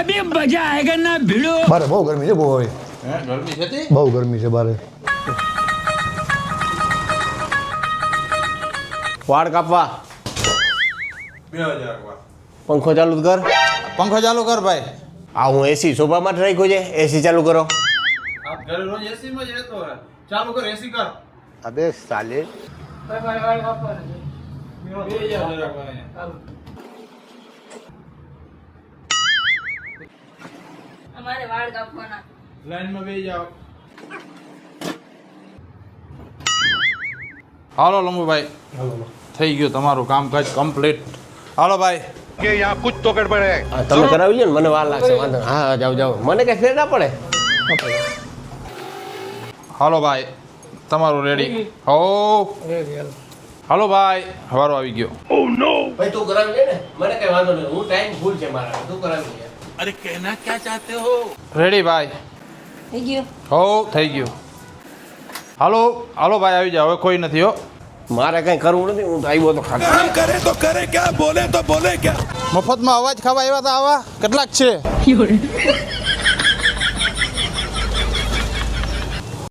अभी मजा आएगा ना भिड़ो। બારે બહુ ગરમી છે બહુ હવે ગરમી છે તે? બહુ ગરમી છે બારે વાળ કાપવા 2000 વાર. પંખો ચાલુ કર. પંખો ચાલુ કર ભાઈ. આ હું એસી શોભા માટે રાખ્યો છે. એસી ચાલુ કરો. આ ઘરે રોજ એસી માં જ રહેતો હોય. ચાલુ કર એસી કર. અબે સાલે 2000 ભાઈ. અમારે વાળ કાપવાના. લાઈન માં બેસી જાઓ. હાલો લંબુભાઈ થઈ ગયું તમારું કામકાજ કમ્પ્લીટ. હાલો ભાઈ. હા, તમે કરાવી લો ને મને વાર લાગશે વાંધો નહીં. હા જાઓ જાઓ મને કઈ ફેર ના પડે. હાલો ભાઈ તમારું રેડી. હો હાલો ભાઈ હવારો આવી ગયો. ભાઈ તું કરાવી લે ને મને કઈ વાંધો નહીં. હું ટાઈમ ફૂલ છે મારા. તું કરાવી લે. રેડી ભાઈ. થઈ ગયું. હો થઈ ગયું. હાલો હાલો ભાઈ આવી જાઓ હવે કોઈ નથી હો. મારે કઈ કરવું નથી. હું તો આવ્યો તો ખાતા મફતમાં અવાજ ખાવા આવ્યા હતા આવા કેટલાક છે.